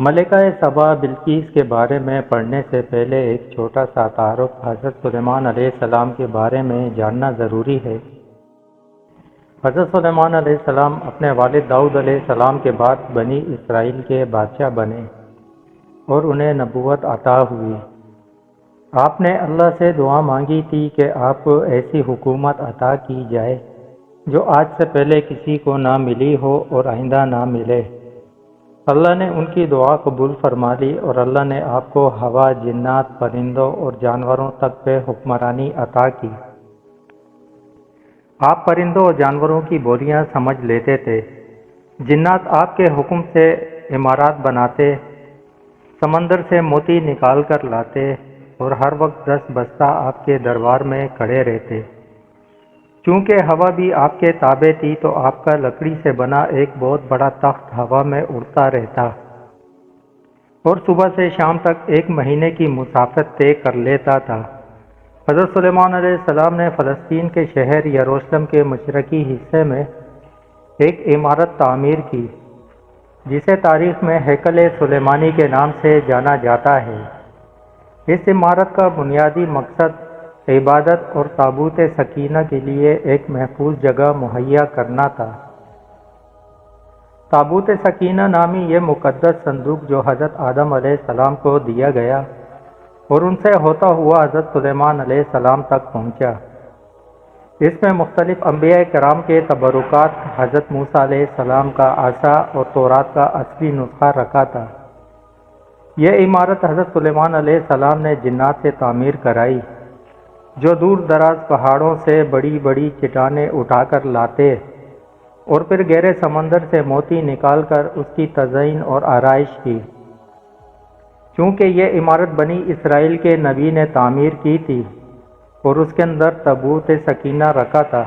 ملکہ سبا بلقیس کے بارے میں پڑھنے سے پہلے ایک چھوٹا سا تعارف حضرت سلیمان علیہ السلام کے بارے میں جاننا ضروری ہے۔ حضرت سلیمان علیہ السلام اپنے والد داؤد علیہ السلام کے بعد بنی اسرائیل کے بادشاہ بنے اور انہیں نبوت عطا ہوئی۔ آپ نے اللہ سے دعا مانگی تھی کہ آپ کو ایسی حکومت عطا کی جائے جو آج سے پہلے کسی کو نہ ملی ہو اور آئندہ نہ ملے۔ اللہ نے ان کی دعا قبول فرما لی اور اللہ نے آپ کو ہوا، جنات، پرندوں اور جانوروں تک پہ حکمرانی عطا کی۔ آپ پرندوں اور جانوروں کی بولیاں سمجھ لیتے تھے، جنات آپ کے حکم سے عمارات بناتے، سمندر سے موتی نکال کر لاتے اور ہر وقت دست بستہ آپ کے دربار میں کھڑے رہتے۔ چونکہ ہوا بھی آپ کے تابع تھی تو آپ کا لکڑی سے بنا ایک بہت بڑا تخت ہوا میں اڑتا رہتا اور صبح سے شام تک 1 مہینے کی مسافت طے کر لیتا تھا۔ حضرت سلیمان علیہ السلام نے فلسطین کے شہر یروشلم کے مشرقی حصے میں ایک عمارت تعمیر کی جسے تاریخ میں ہیکل سلیمانی کے نام سے جانا جاتا ہے۔ اس عمارت کا بنیادی مقصد عبادت اور تابوت سکینہ کے لیے ایک محفوظ جگہ مہیا کرنا تھا۔ تابوت سکینہ نامی یہ مقدس صندوق جو حضرت آدم علیہ السلام کو دیا گیا اور ان سے ہوتا ہوا حضرت سلیمان علیہ السلام تک پہنچا۔ اس میں مختلف انبیاء کرام کے تبرکات، حضرت موسیٰ علیہ السلام کا عصا اور تورات کا اصلی نسخہ رکھا تھا۔ یہ عمارت حضرت سلیمان علیہ السلام نے جنات سے تعمیر کرائی جو دور دراز پہاڑوں سے بڑی بڑی چٹانیں اٹھا کر لاتے اور پھر گہرے سمندر سے موتی نکال کر اس کی تزئین اور آرائش کی۔ چونکہ یہ عمارت بنی اسرائیل کے نبی نے تعمیر کی تھی اور اس کے اندر تابوت سکینہ رکھا تھا،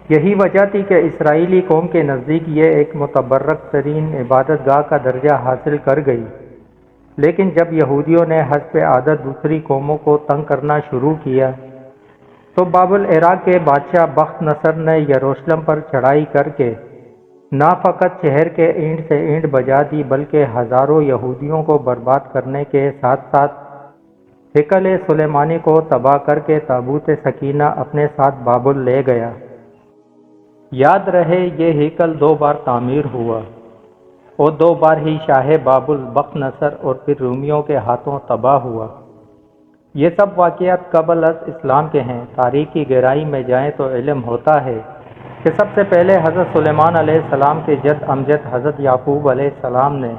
یہی وجہ تھی کہ اسرائیلی قوم کے نزدیک یہ ایک متبرک ترین عبادت گاہ کا درجہ حاصل کر گئی۔ لیکن جب یہودیوں نے حسب عادت دوسری قوموں کو تنگ کرنا شروع کیا تو بابل عراق کے بادشاہ بخت نصر نے یروشلم پر چڑھائی کر کے نہ فقط شہر کے اینٹ سے اینٹ بجا دی بلکہ ہزاروں یہودیوں کو برباد کرنے کے ساتھ ساتھ ہیکل سلیمانی کو تباہ کر کے تابوت سکینہ اپنے ساتھ بابل لے گیا۔ یاد رہے یہ ہیکل 2 بار تعمیر ہوا اور 2 بار ہی شاہ بابل بخت نصر اور پھر رومیوں کے ہاتھوں تباہ ہوا۔ یہ سب واقعات قبل از اسلام کے ہیں۔ تاریخ کی گہرائی میں جائیں تو علم ہوتا ہے کہ سب سے پہلے حضرت سلیمان علیہ السلام کے جد امجد حضرت یعقوب علیہ السلام نے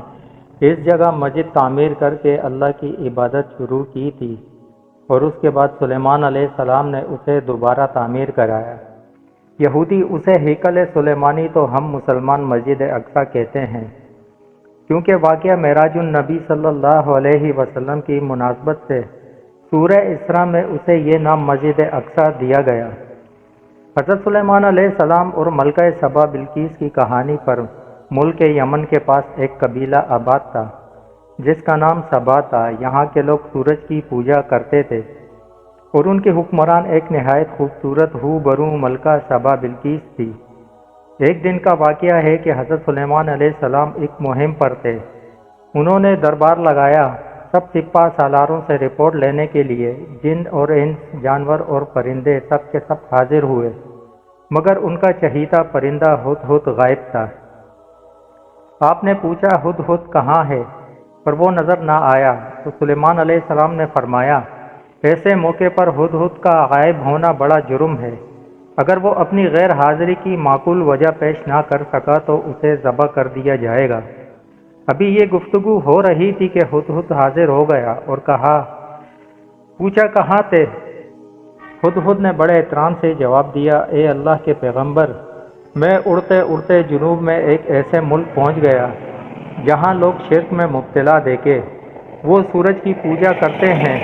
اس جگہ مسجد تعمیر کر کے اللہ کی عبادت شروع کی تھی اور اس کے بعد سلیمان علیہ السلام نے اسے دوبارہ تعمیر کرایا۔ یہودی اسے ہیکل سلیمانی تو ہم مسلمان مسجد اقصی کہتے ہیں، کیونکہ واقعہ معراج النبی صلی اللہ علیہ وسلم کی مناسبت سے سورہ اسراء میں اسے یہ نام مسجد اقصی دیا گیا۔ حضرت سلیمان علیہ السلام اور ملکہ سبا بلقیس کی کہانی پر ملک یمن کے پاس ایک قبیلہ آباد تھا جس کا نام سبا تھا۔ یہاں کے لوگ سورج کی پوجا کرتے تھے اور ان کی حکمران ایک نہایت خوبصورت ہو برو ملکہ سبا بلقیس تھی۔ ایک دن کا واقعہ ہے کہ حضرت سلیمان علیہ السلام ایک مہم پر تھے۔ انہوں نے دربار لگایا سب سپہ سالاروں سے رپورٹ لینے کے لیے۔ جن اور انس، جانور اور پرندے سب کے سب حاضر ہوئے مگر ان کا چہیتا پرندہ ہدہد غائب تھا۔ آپ نے پوچھا ہدہد کہاں ہے پر وہ نظر نہ آیا تو سلیمان علیہ السلام نے فرمایا ایسے موقع پر ہدہد کا غائب ہونا بڑا جرم ہے۔ اگر وہ اپنی غیر حاضری کی معقول وجہ پیش نہ کر سکا تو اسے ذبح کر دیا جائے گا۔ ابھی یہ گفتگو ہو رہی تھی کہ ہدہد حاضر ہو گیا اور پوچھا کہاں تھے؟ ہدہد نے بڑے احترام سے جواب دیا، اے اللہ کے پیغمبر، میں اڑتے اڑتے جنوب میں ایک ایسے ملک پہنچ گیا جہاں لوگ شرک میں مبتلا دیکھے وہ سورج کی پوجا کرتے ہیں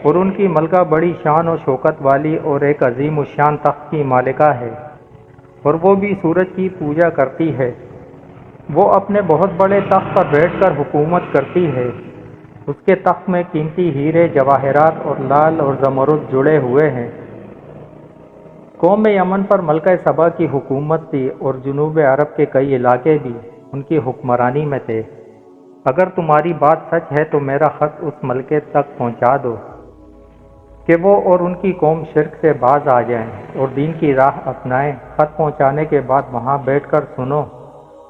اور ان کی ملکہ بڑی شان و شوکت والی اور ایک عظیم الشان تخت کی مالکہ ہے اور وہ بھی سورج کی پوجا کرتی ہے۔ وہ اپنے بہت بڑے تخت پر بیٹھ کر حکومت کرتی ہے۔ اس کے تخت میں قیمتی ہیرے، جواہرات اور لال اور زمرد جڑے ہوئے ہیں۔ قوم یمن پر ملکہ سبا کی حکومت تھی اور جنوب عرب کے کئی علاقے بھی ان کی حکمرانی میں تھے۔ اگر تمہاری بات سچ ہے تو میرا خط اس ملکے تک پہنچا دو کہ وہ اور ان کی قوم شرک سے باز آ جائیں اور دین کی راہ اپنائیں۔ خط پہنچانے کے بعد وہاں بیٹھ کر سنو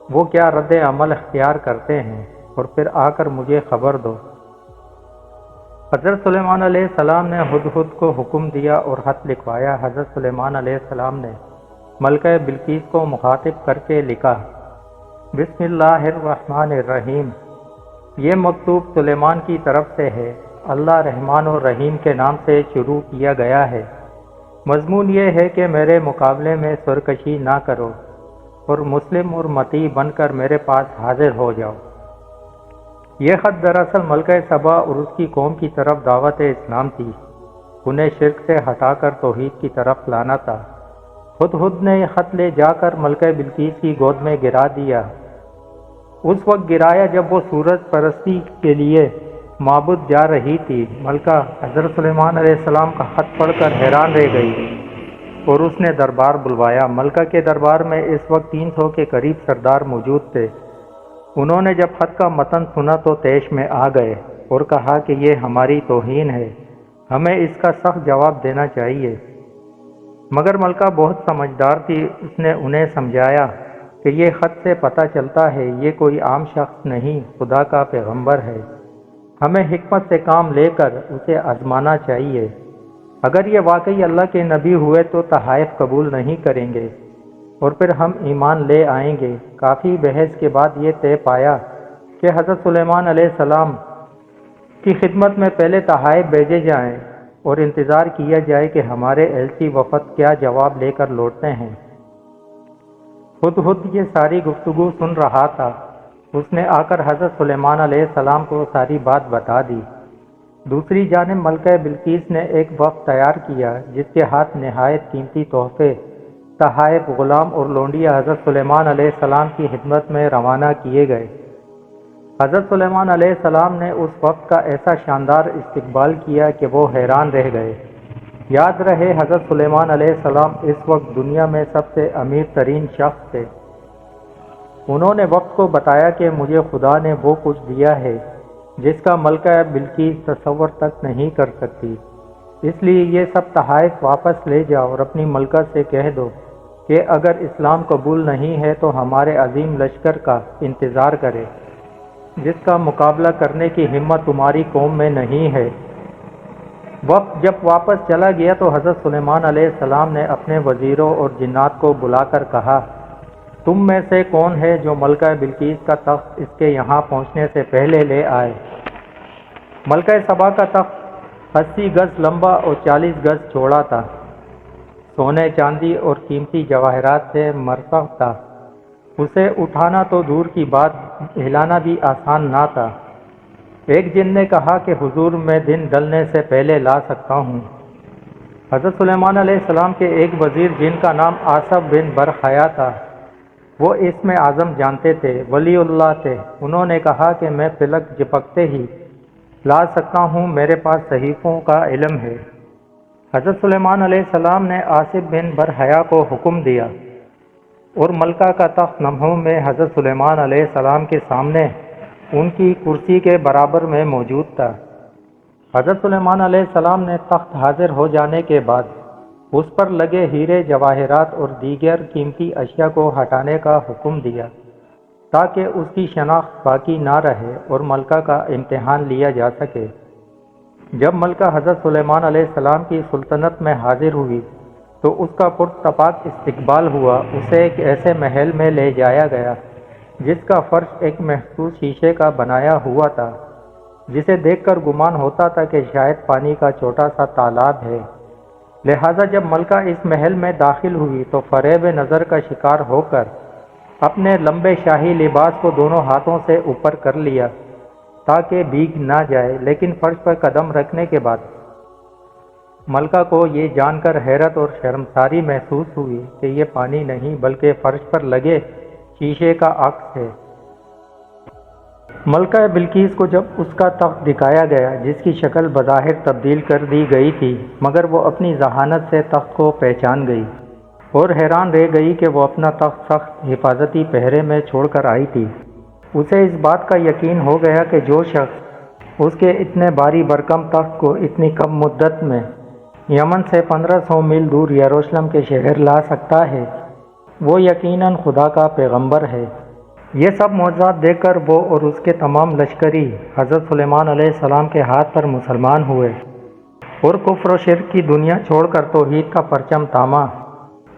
وہ کیا رد عمل اختیار کرتے ہیں، اور پھر آ کر مجھے خبر دو۔ حضرت سلیمان علیہ السلام نے ہدہد کو حکم دیا اور خط لکھوایا۔ حضرت سلیمان علیہ السلام نے ملکہ بلقیس کو مخاطب کر کے لکھا، بسم اللہ الرحمن الرحیم، یہ مکتوب سلیمان کی طرف سے ہے، اللہ رحمان اور رحیم کے نام سے شروع کیا گیا ہے۔ مضمون یہ ہے کہ میرے مقابلے میں سرکشی نہ کرو اور مسلم اور مطیع بن کر میرے پاس حاضر ہو جاؤ۔ یہ خط دراصل ملکہ سبا اور اس کی قوم کی طرف دعوت اسلام تھی، انہیں شرک سے ہٹا کر توحید کی طرف لانا تھا۔ ہدہد نے یہ خط لے جا کر ملکہ بلقیس کی گود میں گرا دیا۔ اس وقت گرایا جب وہ سورج پرستی کے لیے معبد جا رہی تھی۔ ملکہ حضرت سلیمان علیہ السلام کا خط پڑھ کر حیران رہ گئی اور اس نے دربار بلوایا۔ ملکہ کے دربار میں اس وقت 300 کے قریب سردار موجود تھے۔ انہوں نے جب خط کا متن سنا تو طیش میں آ گئے اور کہا کہ یہ ہماری توہین ہے، ہمیں اس کا سخت جواب دینا چاہیے۔ مگر ملکہ بہت سمجھدار تھی، اس نے انہیں سمجھایا کہ یہ خط سے پتہ چلتا ہے یہ کوئی عام شخص نہیں، خدا کا پیغمبر ہے، ہمیں حکمت سے کام لے کر اسے آزمانا چاہیے۔ اگر یہ واقعی اللہ کے نبی ہوئے تو تحائف قبول نہیں کریں گے اور پھر ہم ایمان لے آئیں گے۔ کافی بحث کے بعد یہ طے پایا کہ حضرت سلیمان علیہ السلام کی خدمت میں پہلے تحائف بھیجے جائیں اور انتظار کیا جائے کہ ہمارے ایلچی وفد کیا جواب لے کر لوٹتے ہیں۔ ہدہد یہ ساری گفتگو سن رہا تھا، اس نے آ کر حضرت سلیمان علیہ السلام کو ساری بات بتا دی۔ دوسری جانب ملکہ بلقیس نے ایک وفد تیار کیا جس کے ہاتھ نہایت قیمتی تحفے، تحائف، غلام اور لونڈیاں حضرت سلیمان علیہ السلام کی خدمت میں روانہ کیے گئے۔ حضرت سلیمان علیہ السلام نے اس وفد کا ایسا شاندار استقبال کیا کہ وہ حیران رہ گئے۔ یاد رہے حضرت سلیمان علیہ السلام اس وقت دنیا میں سب سے امیر ترین شخص تھے۔ انہوں نے وفد کو بتایا کہ مجھے خدا نے وہ کچھ دیا ہے جس کا ملکہ بلقیس تصور تک نہیں کر سکتی، اس لیے یہ سب تحائف واپس لے جاؤ اور اپنی ملکہ سے کہہ دو کہ اگر اسلام قبول نہیں ہے تو ہمارے عظیم لشکر کا انتظار کرے جس کا مقابلہ کرنے کی ہمت تمہاری قوم میں نہیں ہے۔ وفد جب واپس چلا گیا تو حضرت سلیمان علیہ السلام نے اپنے وزیروں اور جنات کو بلا کر کہا، تم میں سے کون ہے جو ملکہ بلقیس کا تخت اس کے یہاں پہنچنے سے پہلے لے آئے؟ ملکہ سبا کا تخت 80 گز لمبا اور 40 گز چوڑا تھا، سونے چاندی اور قیمتی جواہرات سے مرصع تھا، اسے اٹھانا تو دور کی بات، ہلانا بھی آسان نہ تھا۔ ایک جن نے کہا کہ حضور میں دن ڈلنے سے پہلے لا سکتا ہوں۔ حضرت سلیمان علیہ السلام کے ایک وزیر جن کا نام آصف بن برخیا تھا، وہ اسم اعظم جانتے تھے، ولی اللہ تھے، انہوں نے کہا کہ میں پلک جھپکتے ہی لا سکتا ہوں، میرے پاس صحیفوں کا علم ہے۔ حضرت سلیمان علیہ السلام نے آصف بن برخیا کو حکم دیا اور ملکہ کا تخت لمحوں میں حضرت سلیمان علیہ السلام کے سامنے ان کی کرسی کے برابر میں موجود تھا۔ حضرت سلیمان علیہ السلام نے تخت حاضر ہو جانے کے بعد اس پر لگے ہیرے، جواہرات اور دیگر قیمتی اشیاء کو ہٹانے کا حکم دیا تاکہ اس کی شناخت باقی نہ رہے اور ملکہ کا امتحان لیا جا سکے۔ جب ملکہ حضرت سلیمان علیہ السلام کی سلطنت میں حاضر ہوئی تو اس کا پرتپاک استقبال ہوا، اسے ایک ایسے محل میں لے جایا گیا جس کا فرش ایک محفوظ شیشے کا بنایا ہوا تھا، جسے دیکھ کر گمان ہوتا تھا کہ شاید پانی کا چھوٹا سا تالاب ہے۔ لہٰذا جب ملکہ اس محل میں داخل ہوئی تو فریب نظر کا شکار ہو کر اپنے لمبے شاہی لباس کو دونوں ہاتھوں سے اوپر کر لیا تاکہ بھیگ نہ جائے، لیکن فرش پر قدم رکھنے کے بعد ملکہ کو یہ جان کر حیرت اور شرمساری محسوس ہوئی کہ یہ پانی نہیں بلکہ فرش پر لگے شیشے کا عکس ہے۔ ملکہ بلقیس کو جب اس کا تخت دکھایا گیا جس کی شکل بظاہر تبدیل کر دی گئی تھی، مگر وہ اپنی ذہانت سے تخت کو پہچان گئی اور حیران رہ گئی کہ وہ اپنا تخت سخت حفاظتی پہرے میں چھوڑ کر آئی تھی۔ اسے اس بات کا یقین ہو گیا کہ جو شخص اس کے اتنے بھاری بھرکم تخت کو اتنی کم مدت میں یمن سے 1500 میل دور یروشلم کے شہر لا سکتا ہے، وہ یقیناً خدا کا پیغمبر ہے۔ یہ سب معجزات دیکھ کر وہ اور اس کے تمام لشکری حضرت سلیمان علیہ السلام کے ہاتھ پر مسلمان ہوئے اور کفر و شرک کی دنیا چھوڑ کر توحید کا پرچم تاما،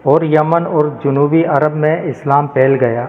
اور یمن اور جنوبی عرب میں اسلام پھیل گیا۔